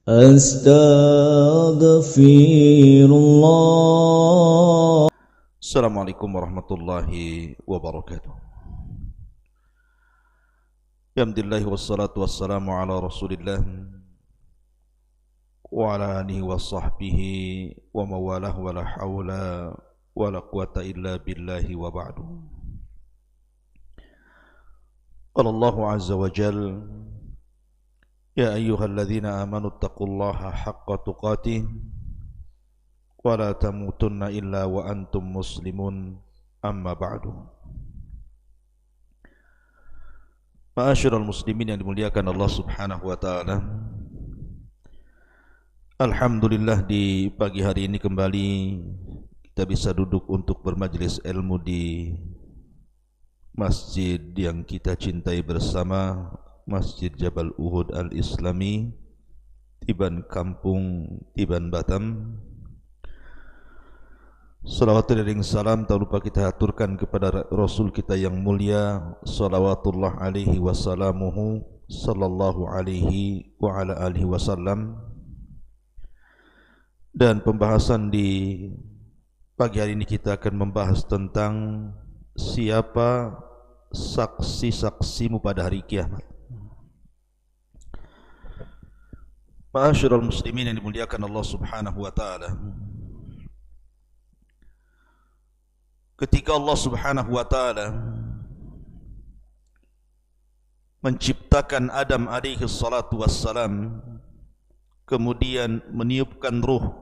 Astaghfirullah. Assalamualaikum warahmatullahi wabarakatuh. Alhamdulillah wassalatu wassalamu ala Rasulillah wa ala alihi wa sahbihi wa mawalah wa la hawla wa la quwata illa billahi wa ba'du. Qala Allahu azza wa jal, ya ayyuhalladzina amanu taqullaha haqqa tuqatih wa la tamutunna illa wa antum muslimun, amma ba'du. Ma'asyiral muslimin yang dimuliakan Allah Subhanahu wa taala. Alhamdulillah di pagi hari ini kembali kita bisa duduk untuk bermajlis ilmu di masjid yang kita cintai bersama, Masjid Jabal Uhud Al-Islami, Tiban Kampung, Tiban Batam. Salawat dan salam tak lupa kita aturkan kepada Rasul kita yang mulia, salawatullah alaihi wasallamuhu sallallahu alaihi wa ala alihi wasallam. Dan pembahasan di pagi hari ini kita akan membahas tentang siapa saksi-saksimu pada hari kiamat. Ma'asyiral muslimin yang dimuliakan Allah Subhanahu wa taala. Ketika Allah Subhanahu wa taala menciptakan Adam alaihi salatu wassalam, kemudian meniupkan ruh,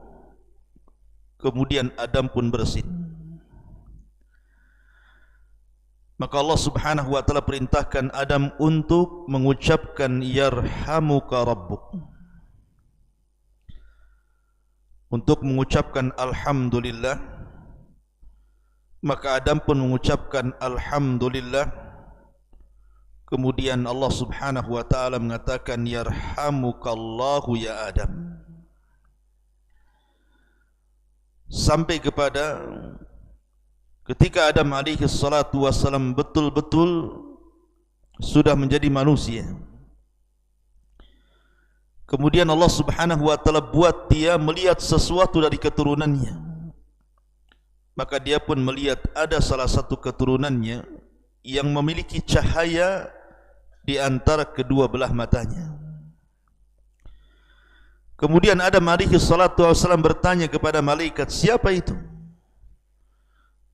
kemudian Adam pun bersin, maka Allah Subhanahu wa taala perintahkan Adam untuk mengucapkan yarhamuka rabbuk, untuk mengucapkan alhamdulillah. Maka Adam pun mengucapkan alhamdulillah. Kemudian Allah Subhanahu wa taala mengatakan yarhamukallahu ya Adam, sampai kepada ketika Adam alaihi salatu wassalam betul-betul sudah menjadi manusia. Kemudian Allah Subhanahu wa taala buat dia melihat sesuatu dari keturunannya. Maka dia pun melihat ada salah satu keturunannya yang memiliki cahaya di antara kedua belah matanya. Kemudian Adam alaihi salatu wassalam bertanya kepada malaikat, siapa itu?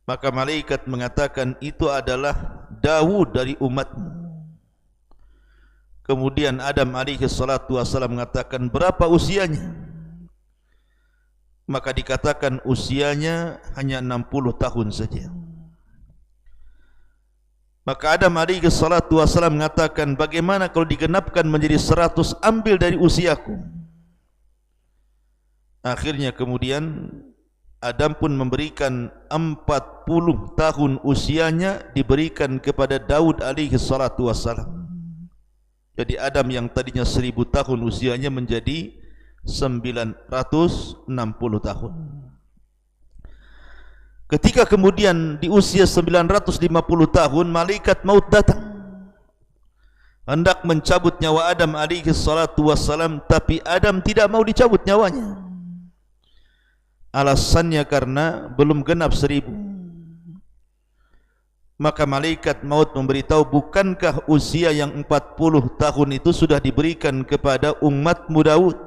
Maka malaikat mengatakan, itu adalah Daud dari umatmu. Kemudian Adam alaihi salatu wassalam mengatakan, berapa usianya? Maka dikatakan usianya hanya 60 tahun saja. Maka Adam alaihi salatu wassalam mengatakan, bagaimana kalau digenapkan menjadi 100, ambil dari usiaku. Akhirnya kemudian Adam pun memberikan 40 tahun usianya, diberikan kepada Daud alaihi salatu wassalam. Jadi Adam yang tadinya 1000 tahun usianya menjadi 960 tahun. Ketika kemudian di usia 950 tahun malaikat maut datang, hendak mencabut nyawa Adam alaihi salatu wassalam, tapi Adam tidak mau dicabut nyawanya. Alasannya karena belum genap 1000. Maka malaikat maut memberitahu, bukankah usia yang 40 tahun itu sudah diberikan kepada umatmu Daud?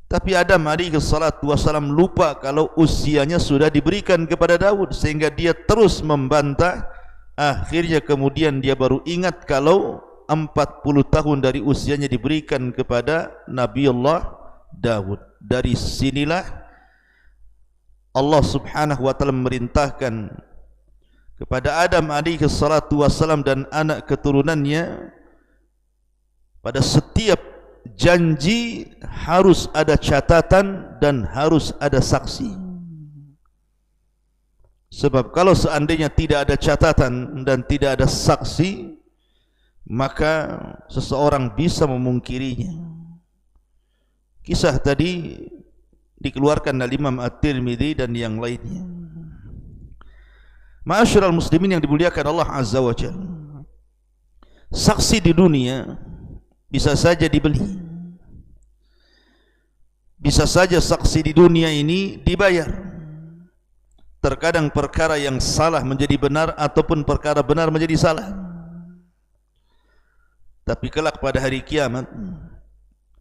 Tapi Adam alaihi salatu wassalam lupa kalau usianya sudah diberikan kepada Daud, sehingga dia terus membantah. Akhirnya kemudian dia baru ingat kalau 40 tahun dari usianya diberikan kepada Nabiullah Daud. Dari sinilah Allah Subhanahu wa taala memerintahkan kepada Adam alaihi salatu wassalam dan anak keturunannya, pada setiap janji harus ada catatan dan harus ada saksi. Sebab kalau seandainya tidak ada catatan dan tidak ada saksi, maka seseorang bisa memungkirinya. Kisah tadi dikeluarkan oleh Imam At-Tirmidzi dan yang lainnya. Ma'asyiral muslimin yang dimuliakan Allah Azza wa Jalla, saksi di dunia bisa saja dibeli, Bisa saja saksi di dunia ini dibayar. Terkadang perkara yang salah menjadi benar ataupun perkara benar menjadi salah. Tapi kelak pada hari kiamat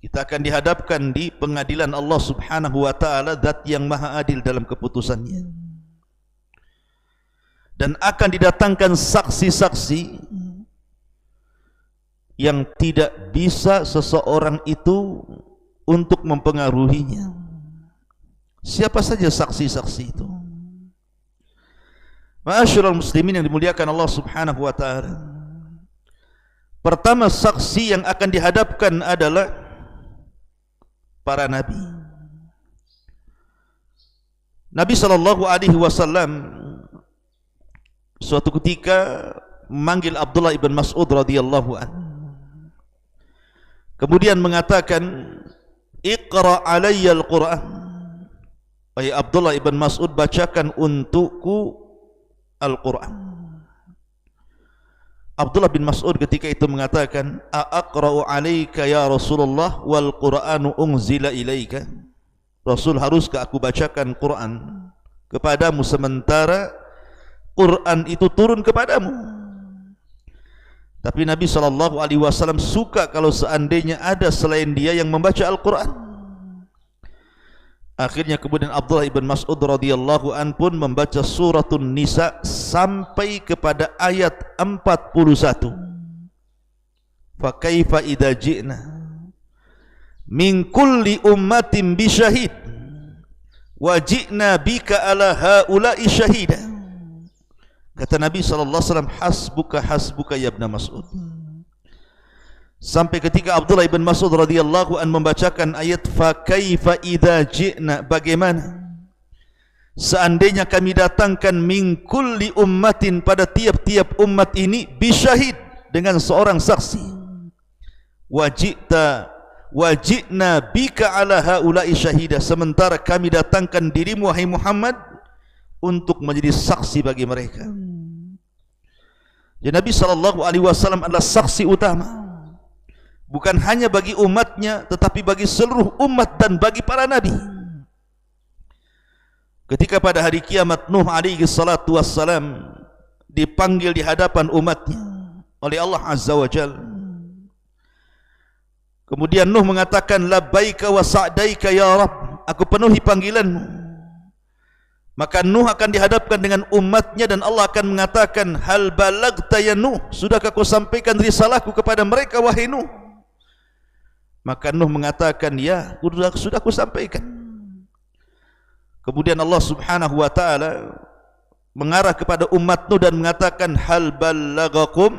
kita akan dihadapkan di pengadilan Allah Subhanahu wa taala, zat yang maha adil dalam keputusannya. Dan akan didatangkan saksi-saksi yang tidak bisa seseorang itu untuk mempengaruhinya. Siapa saja saksi-saksi itu? Ma'asyiral muslimin yang dimuliakan Allah Subhanahu wa taala. Pertama saksi yang akan dihadapkan adalah para nabi. Nabi sallallahu alaihi wasallam suatu ketika memanggil Abdullah ibn Mas'ud radhiyallahu anhu. Kemudian mengatakan, "Iqra' alayya al-Qur'an." Wahai Abdullah ibn Mas'ud, bacakan untukku Al-Qur'an. Abdullah bin Mas'ud ketika itu mengatakan, "Aqra'u 'alaika ya Rasulullah wal Qur'anu unzila ilaika?" Rasul, haruskah aku bacakan Quran kepadamu sementara Quran itu turun kepadamu? Tapi Nabi SAW suka kalau seandainya ada selain dia yang membaca Al-Quran. Akhirnya kemudian Abdullah ibn Mas'ud radhiyallahu an pun membaca suratun Nisa sampai kepada ayat 41. Fa kaifa idza ji'na min kulli ummatin bi syahid wa ji'na bika ala haula'i syahida. Kata Nabi SAW, hasbuka hasbuka ya ibn Mas'ud. Sampai ketika Abdullah ibn Mas'ud radhiyallahu an membacakan ayat fa kaifa idza ji'na, bagaimana seandainya kami datangkan min kulli ummatin, pada tiap-tiap umat ini, bisyahid, dengan seorang saksi, wajibna bika ala haula'i syahida, sementara kami datangkan dirimu wahai Muhammad untuk menjadi saksi bagi mereka. Jadi Nabi SAW adalah saksi utama, bukan hanya bagi umatnya tetapi bagi seluruh umat dan bagi para nabi. Ketika pada hari kiamat Nuh alaihi salatu wassalam dipanggil di hadapan umatnya oleh Allah Azza wa Jalla, kemudian Nuh mengatakan, labbaika wa sa'daika ya Rabb, aku penuhi panggilanmu. Maka Nuh akan dihadapkan dengan umatnya dan Allah akan mengatakan, hal balagta ya Nuh, sudahkah kau sampaikan risalahku kepada mereka wahai Nuh? Maka Nuh mengatakan, ya, sudah aku sampaikan. Kemudian Allah Subhanahu wa taala mengarah kepada umat Nuh dan mengatakan, hal balagakum,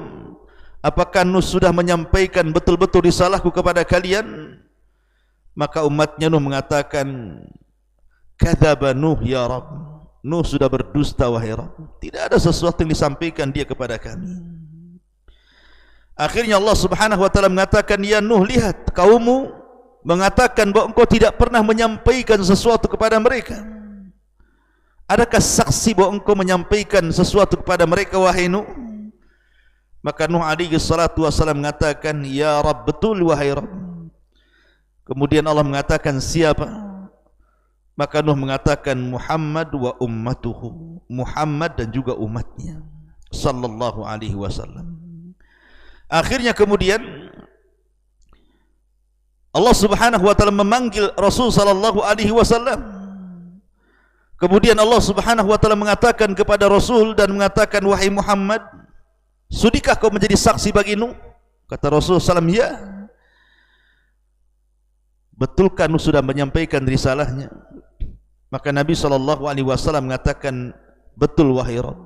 apakah Nuh sudah menyampaikan betul-betul risalahku kepada kalian? Maka umatnya Nuh mengatakan, kadzaba Nuh ya Rabb, Nuh sudah berdusta wahai Rabb, tidak ada sesuatu yang disampaikan dia kepada kami. Akhirnya Allah Subhanahu wa taala mengatakan, ya Nuh, lihat kaummu mengatakan bahwa engkau tidak pernah menyampaikan sesuatu kepada mereka. Adakah saksi bahwa engkau menyampaikan sesuatu kepada mereka wahai Nuh? Maka Nuh alaihi salatu wasallam mengatakan, ya Rabb, betul wahai Rabb. Kemudian Allah mengatakan, siapa? Maka Nuh mengatakan, Muhammad wa ummatuhu, Muhammad dan juga umatnya sallallahu alaihi wasallam. Akhirnya kemudian Allah Subhanahu wa taala memanggil Rasul sallallahu alaihi wasallam. Kemudian Allah Subhanahu wa taala mengatakan kepada Rasul dan mengatakan, wahai Muhammad, sudikah kau menjadi saksi bagi Nuh? Kata Rasul sallallahu alaihi wasallam, ya. Betulkah Nuh sudah menyampaikan risalahnya? Maka Nabi SAW mengatakan, betul wahai Rabb.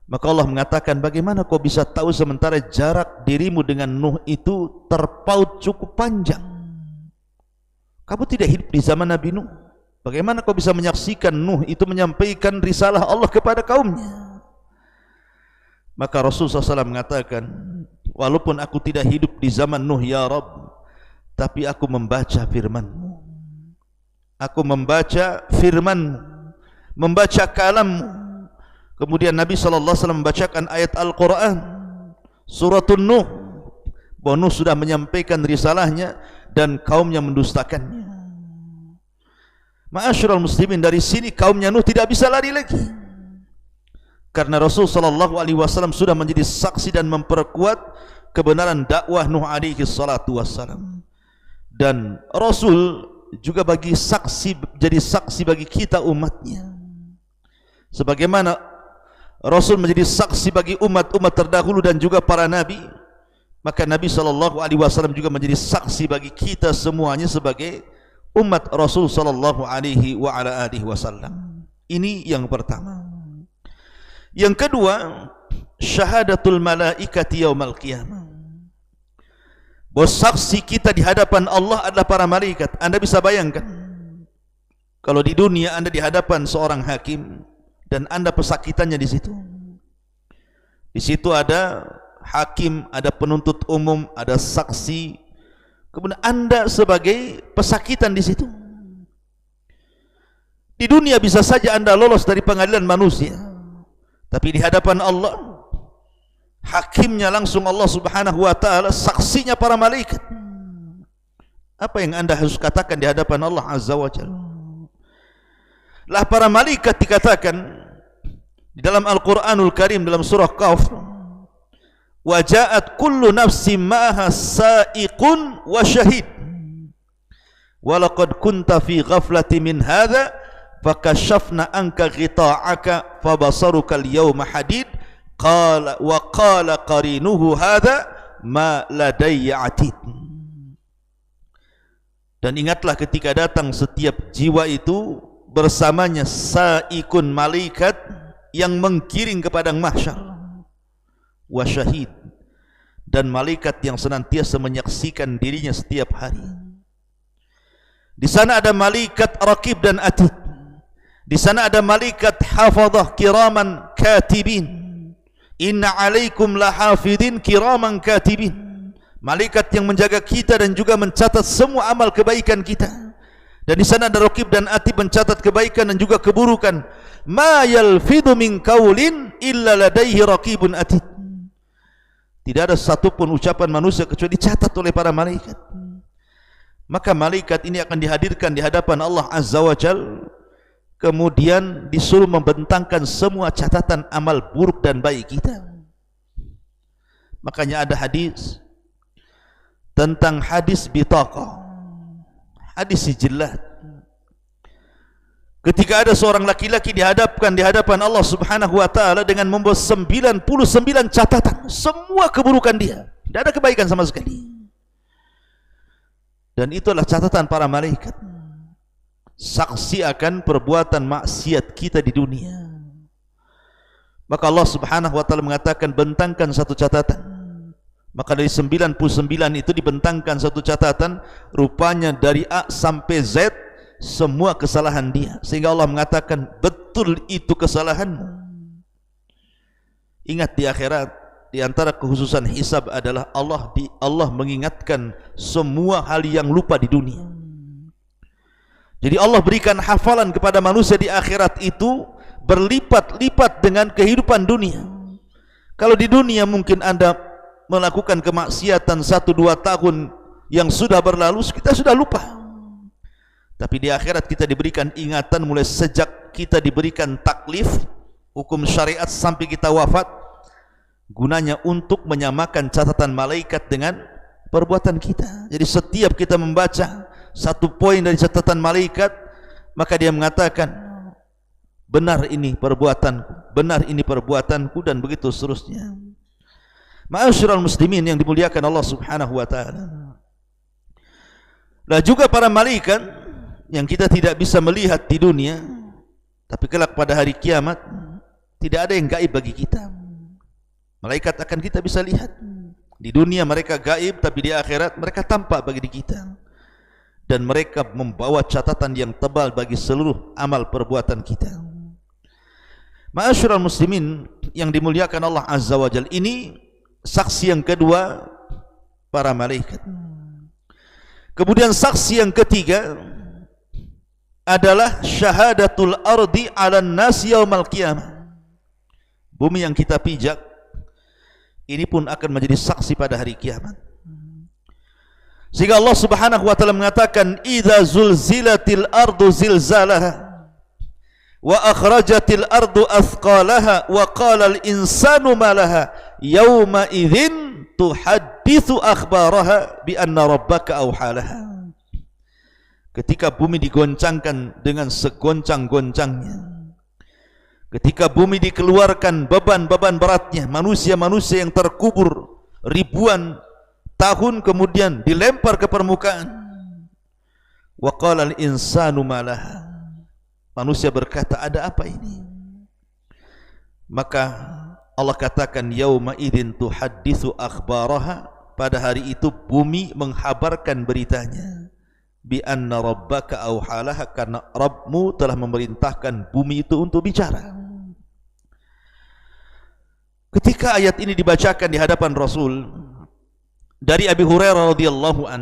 Maka Allah mengatakan, bagaimana kau bisa tahu sementara jarak dirimu dengan Nuh itu terpaut cukup panjang? Kamu tidak hidup di zaman Nabi Nuh. Bagaimana kau bisa menyaksikan Nuh itu menyampaikan risalah Allah kepada kaumnya? Maka Rasulullah SAW mengatakan, walaupun aku tidak hidup di zaman Nuh ya Rabb, tapi aku membaca firman-Mu. Aku membaca firman-Mu, membaca kalam-Mu. Kemudian Nabi SAW membacakan ayat Al-Quran, suratun Nuh, bahwa Nuh sudah menyampaikan risalahnya dan kaumnya mendustakannya. Ma'asyiral muslimin, dari sini kaumnya Nuh tidak bisa lari lagi, karena Rasul sallallahu alaihi wasallam sudah menjadi saksi dan memperkuat kebenaran dakwah Nuh alaihi salatu wassalam. Dan Rasul juga jadi saksi bagi kita umatnya, sebagaimana Rasul menjadi saksi bagi umat-umat terdahulu dan juga para nabi, maka Nabi sallallahu alaihi wasallam juga menjadi saksi bagi kita semuanya sebagai umat Rasul sallallahu alaihi wasallam. Ini yang pertama. Yang kedua, syahadatul malaikati yaumal qiyamah. Bahwa saksi kita di hadapan Allah adalah para malaikat. Anda bisa bayangkan, kalau di dunia Anda di hadapan seorang hakim dan Anda pesakitannya di situ. Di situ ada hakim, ada penuntut umum, ada saksi. Kemudian Anda sebagai pesakitan di situ. Di dunia bisa saja Anda lolos dari pengadilan manusia, tapi di hadapan Allah, hakimnya langsung Allah subhanahu wa ta'ala, saksinya para malaikat. Apa yang Anda harus katakan di hadapan Allah azza wa jalla? Lah para malaikat dikatakan di dalam Al-Quranul Karim dalam surah Qaf, wa ja'at kullu nafsin ma'aha sa'iqun wa syahid wa laqad kunta fi ghaflati min hadha fakashafna anka ghita'aka fabasaruka al-yawma hadid qala wa qala qarinuhu hadha ma ladayya atid. Dan ingatlah ketika datang setiap jiwa itu bersamanya sa'iqun, malaikat yang menggiring ke padang mahsyar, wa syahid, dan malaikat yang senantiasa menyaksikan dirinya setiap hari. Di sana ada malaikat raqib dan atid. Di sana ada malaikat hafadhah kiraman katibin. Inna alaikum lahafidin kiraman katibin. Malaikat yang menjaga kita dan juga mencatat semua amal kebaikan kita. Dan di sana ada raqib dan atid mencatat kebaikan dan juga keburukan. Ma yalfidu min qaulin illa ladaihi raqibun atid. Tidak ada satupun ucapan manusia kecuali dicatat oleh para malaikat. Maka malaikat ini akan dihadirkan di hadapan Allah azza wa jalla, kemudian disuruh membentangkan semua catatan amal buruk dan baik kita. Makanya ada hadis tentang hadis bitaqah, hadis sijillat. Ketika ada seorang laki-laki dihadapkan di hadapan Allah subhanahu wa ta'ala dengan membawa 99 catatan, semua keburukan dia, tidak ada kebaikan sama sekali. Dan itulah catatan para malaikat, saksi akan perbuatan maksiat kita di dunia. Maka Allah subhanahu wa ta'ala mengatakan, bentangkan satu catatan. Maka dari 99 itu dibentangkan satu catatan, rupanya dari A sampai Z semua kesalahan dia, sehingga Allah mengatakan, betul itu kesalahanmu. Ingat, di akhirat di antara kekhususan hisab adalah Allah mengingatkan semua hal yang lupa di dunia. Jadi Allah berikan hafalan kepada manusia di akhirat itu berlipat-lipat dengan kehidupan dunia. Kalau di dunia mungkin Anda melakukan kemaksiatan 1-2 tahun yang sudah berlalu, kita sudah lupa. Tapi di akhirat kita diberikan ingatan mulai sejak kita diberikan taklif, hukum syariat, sampai kita wafat, gunanya untuk menyamakan catatan malaikat dengan perbuatan kita. Jadi setiap kita membaca satu poin dari catatan malaikat, maka dia mengatakan, benar ini perbuatanku, benar ini perbuatanku, dan begitu seterusnya. Ma'asyiral muslimin yang dimuliakan Allah subhanahu wa ta'ala. Lah juga para malaikat yang kita tidak bisa melihat di dunia, tapi kelak pada hari kiamat tidak ada yang gaib bagi kita. Malaikat akan kita bisa lihat. Di dunia mereka gaib, tapi di akhirat mereka tampak bagi kita, dan mereka membawa catatan yang tebal bagi seluruh amal perbuatan kita. Ma'asyiral muslimin yang dimuliakan Allah azza wa jalla, ini saksi yang kedua, para malaikat. Kemudian saksi yang ketiga adalah syahadatul ardi 'alan nas yaumal qiyamah. Bumi yang kita pijak ini pun akan menjadi saksi pada hari kiamat. Sehingga Allah Subhanahu wa taala mengatakan idza zulzilatil ardu zilzalaha wa akhrajatil ardu athqalaha wa qala al insanu ma laha yauma idzin tuhadditsu akhbaraha bi anna rabbaka awhalaha. Ketika bumi digoncangkan dengan segoncang-goncangnya, ketika bumi dikeluarkan beban-beban beratnya, manusia-manusia yang terkubur ribuan tahun kemudian dilempar ke permukaan. Wa qala al insanu ma laha, manusia berkata ada apa ini? Maka Allah katakan yauma idzin tuhadditsu akhbaraha, pada hari itu bumi menghabarkan beritanya. Bi anna rabbaka awhalaha, karena Rabbmu telah memerintahkan bumi itu untuk bicara. Ketika ayat ini dibacakan di hadapan Rasul dari Abi Hurairah radhiyallahu an,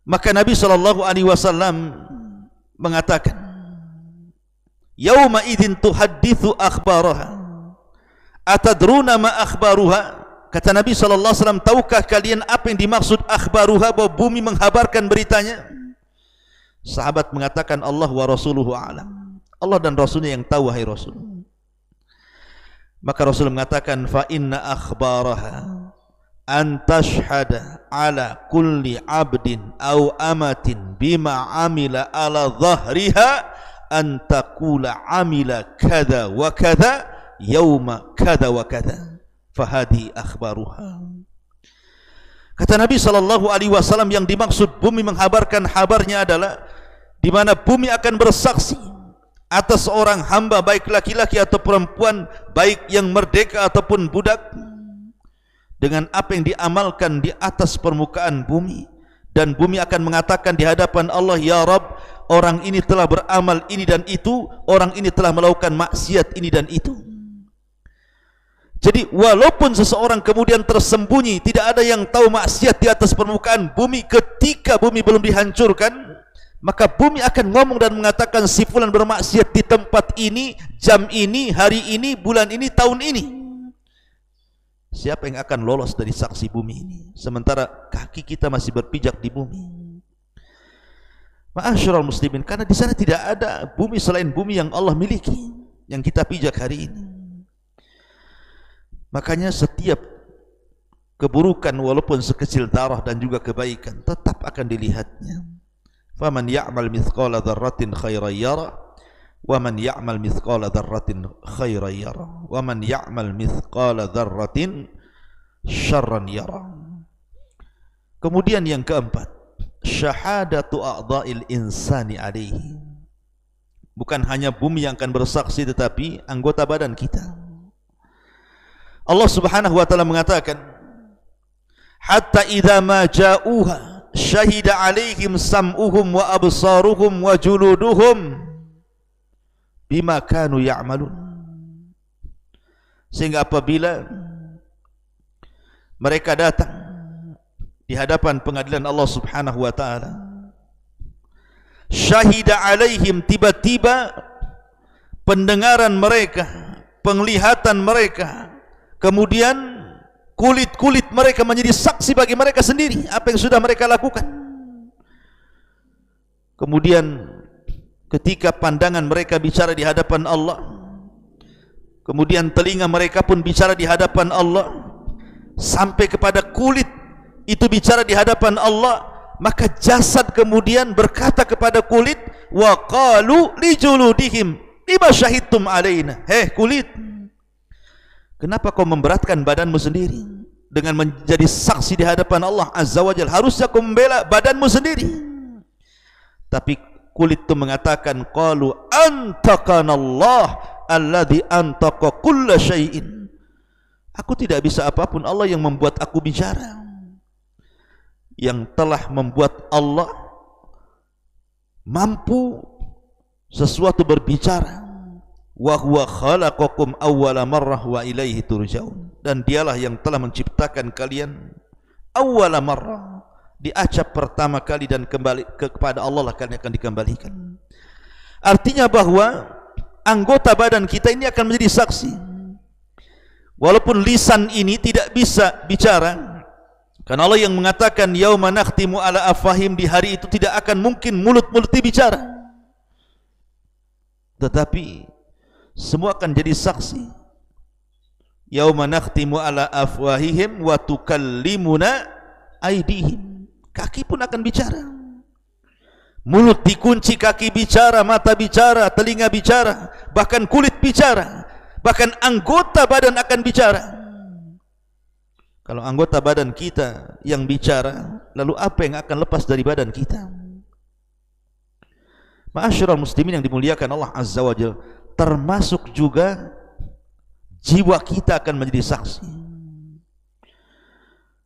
maka Nabi sallallahu alaihi wasallam mengatakan yauma idzin tuhadditsu akhbaraha atadruna ma akhbaruha. Kata Nabi SAW, tahukah kalian apa yang dimaksud akhbaruha, bahwa bumi menghabarkan beritanya? Sahabat mengatakan Allah wa rasuluhu a'lam, Allah dan Rasulnya yang tahu wahai Rasul. Maka Rasul mengatakan fa inna akhbaraha an tashhada ala kulli abdin aw amatin bima amila ala dhahriha an taqula amila kada wa kada yauma kada wa kada fahadi akhbaruha. Kata Nabi SAW, yang dimaksud bumi menghabarkan habarnya adalah di mana bumi akan bersaksi atas seorang hamba, baik laki-laki atau perempuan, baik yang merdeka ataupun budak, dengan apa yang diamalkan di atas permukaan bumi. Dan bumi akan mengatakan di hadapan Allah, ya Rabb, orang ini telah beramal ini dan itu, orang ini telah melakukan maksiat ini dan itu. Jadi walaupun seseorang kemudian tersembunyi, tidak ada yang tahu maksiat di atas permukaan bumi, ketika bumi belum dihancurkan, maka bumi akan ngomong dan mengatakan si fulan bermaksiat di tempat ini, jam ini, hari ini, bulan ini, tahun ini. Siapa yang akan lolos dari saksi bumi ini, sementara kaki kita masih berpijak di bumi? Ma'asyiral muslimin, karena di sana tidak ada bumi selain bumi yang Allah miliki, yang kita pijak hari ini. Makanya setiap keburukan walaupun sekecil darah dan juga kebaikan tetap akan dilihatnya. Faman ya'mal mithqala dzarratin khairan yara wa man ya'mal mithqala dzarratin khairan yara wa man ya'mal mithqala dzarratin syarran yara. Kemudian yang keempat, syahadatu a'dha'il insani alaihi. Bukan hanya bumi yang akan bersaksi, tetapi anggota badan kita. Allah Subhanahu wa taala mengatakan hatta idza ma ja'uha syahida 'alaihim sam'uhum wa absaruhum wa juluduhum bima kanu ya'malun. Sehingga apabila mereka datang di hadapan pengadilan Allah Subhanahu wa taala, syahida 'alaihim, tiba-tiba pendengaran mereka, penglihatan mereka, kemudian kulit-kulit mereka menjadi saksi bagi mereka sendiri apa yang sudah mereka lakukan. Kemudian ketika pandangan mereka bicara di hadapan Allah, kemudian telinga mereka pun bicara di hadapan Allah, sampai kepada kulit itu bicara di hadapan Allah, maka jasad kemudian berkata kepada kulit, wa qalu li juludihim lima syahidtum alaina. Kulit, kenapa kau memberatkan badanmu sendiri dengan menjadi saksi di hadapan Allah Azza wa Jalla? Harusnya kau membela badanmu sendiri. Tapi kulit itu mengatakan, qalu antaqanallah alladzi antaqa kulla syai'in. Aku tidak bisa apapun, Allah yang membuat aku bicara. Yang telah membuat Allah mampu sesuatu berbicara. Wa huwa khalaqakum awwala marrah wa ilaihi turja'un. Dan dialah yang telah menciptakan kalian awwala marrah, diacap pertama kali, dan kembali kepada Allah lah kalian akan dikembalikan. Artinya bahwa anggota badan kita ini akan menjadi saksi. Walaupun lisan ini tidak bisa bicara, Karena Allah yang mengatakan yauma nakhtimu ala afahim, di hari itu tidak akan mungkin mulut-mulut bicara, tetapi semua akan jadi saksi. Yauma nakhtimu ala afwahihim wa tukallimuna aydihim, kaki pun akan bicara. Mulut dikunci, kaki bicara, mata bicara, telinga bicara, bahkan kulit bicara, bahkan anggota badan akan bicara. Kalau anggota badan kita yang bicara, lalu apa yang akan lepas dari badan kita? Ma'asyiral muslimin yang dimuliakan Allah Azza wa Jalla, termasuk juga jiwa kita akan menjadi saksi.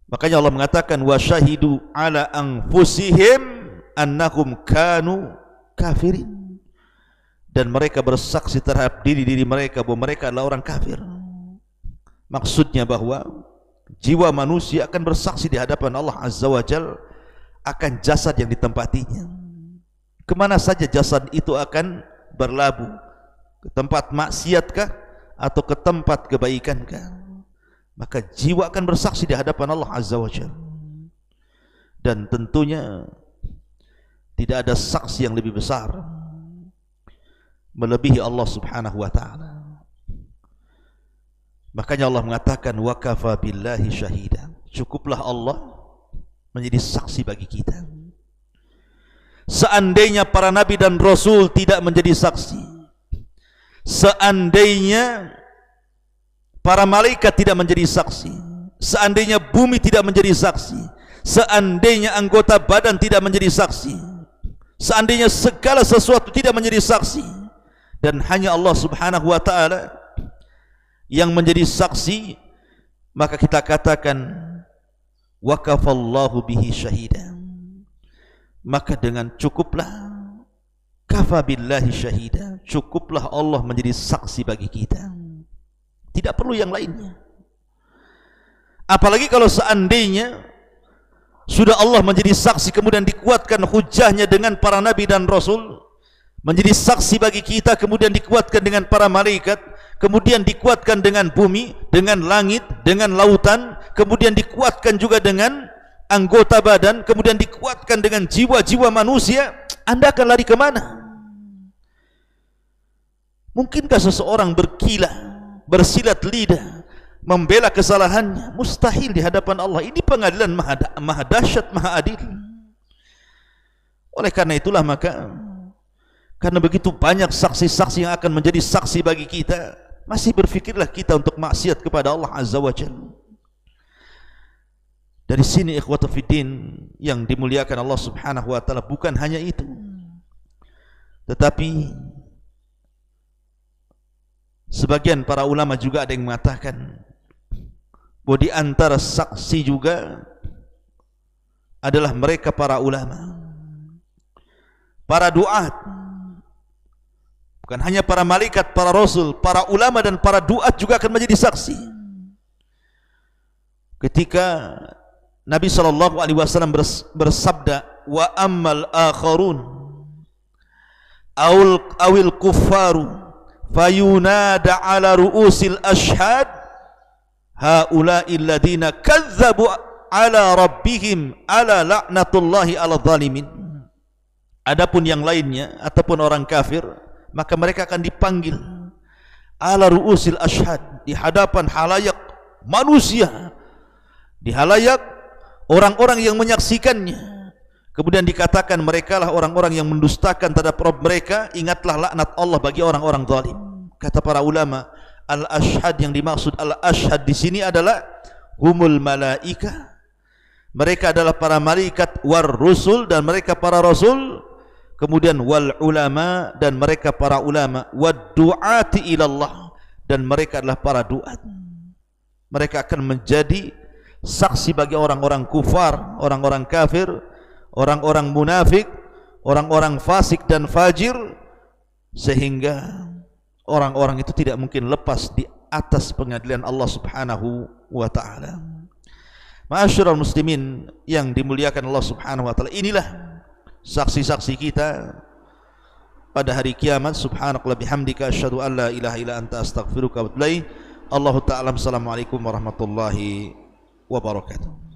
Makanya Allah mengatakan wa syahidu ala anfusihim annahum kanu kafirin, dan mereka bersaksi terhadap diri mereka bahwa mereka adalah orang kafir. Maksudnya bahwa jiwa manusia akan bersaksi di hadapan Allah Azza wa Jalla akan jasad yang ditempatinya. Kemana saja jasad itu akan berlabuh, ke tempat maksiatkah atau ke tempat kebaikankah? Maka jiwa akan bersaksi di hadapan Allah Azza wa Jalla. Dan tentunya tidak ada saksi yang lebih besar melebihi Allah Subhanahu wa ta'ala. Makanya Allah mengatakan wa kafa billahi syahida, cukuplah Allah menjadi saksi bagi kita. Seandainya para nabi dan rasul tidak menjadi saksi, seandainya para malaikat tidak menjadi saksi, seandainya bumi tidak menjadi saksi, seandainya anggota badan tidak menjadi saksi, seandainya segala sesuatu tidak menjadi saksi, dan hanya Allah Subhanahu wa ta'ala yang menjadi saksi, maka kita katakan wa kafallahu bihi syahida. Maka dengan cukuplah, kafa billahi syahida, cukuplah Allah menjadi saksi bagi kita, tidak perlu yang lainnya. Apalagi kalau seandainya sudah Allah menjadi saksi, kemudian dikuatkan hujahnya dengan para nabi dan rasul, menjadi saksi bagi kita, kemudian dikuatkan dengan para malaikat, kemudian dikuatkan dengan bumi, dengan langit, dengan lautan, kemudian dikuatkan juga dengan anggota badan, kemudian dikuatkan dengan jiwa-jiwa manusia, Anda akan lari kemana? Mungkinkah seseorang berkilah, bersilat lidah, membela kesalahannya? Mustahil di hadapan Allah. Ini pengadilan maha dahsyat, maha adil. Oleh karena itulah, maka karena begitu banyak saksi-saksi yang akan menjadi saksi bagi kita, masih berfikirlah kita untuk maksiat kepada Allah Azza wa Jalla. Dari sini ikhwatu fiddin yang dimuliakan Allah Subhanahu wa ta'ala, bukan hanya itu, tetapi sebagian para ulama juga ada yang mengatakan bahwa di antara saksi juga adalah mereka para ulama, para duat. Bukan hanya para malaikat, para rasul, para ulama dan para duat juga akan menjadi saksi. Ketika Nabi SAW bersabda, wa ammal akharun awil kuffaru fayunada ala ru'usil ashhad haula'i alladhina kazzabu ala rabbihim ala la'natullahi ala zalimin. Adapun yang lainnya ataupun orang kafir, maka mereka akan dipanggil ala ru'usil ashhad, di hadapan halayak manusia, di halayak orang-orang yang menyaksikannya. Kemudian dikatakan mereka lah orang-orang yang mendustakan terhadap Rabb mereka, ingatlah laknat Allah bagi orang-orang zalim. Kata para ulama, al-ashhad yang dimaksud al-ashhad di sini adalah humul malaika. Mereka adalah para malaikat, war rusul, dan mereka para rasul, kemudian wal ulama, dan mereka para ulama, wad du'ati ilallah, dan mereka adalah para duat. Mereka akan menjadi saksi bagi orang-orang kufar, orang-orang kafir, orang-orang munafik, orang-orang fasik dan fajir, sehingga orang-orang itu tidak mungkin lepas di atas pengadilan Allah Subhanahu wa ta'ala. Ma'asyiral muslimin yang dimuliakan Allah Subhanahu wa ta'ala, inilah saksi-saksi kita pada hari kiamat. Subhanakallah bihamdika asyhadu an la ilaha illa anta astaghfiruka wa atubu ilaik. Allahu ta'ala. Assalamualaikum warahmatullahi wabarakatuh.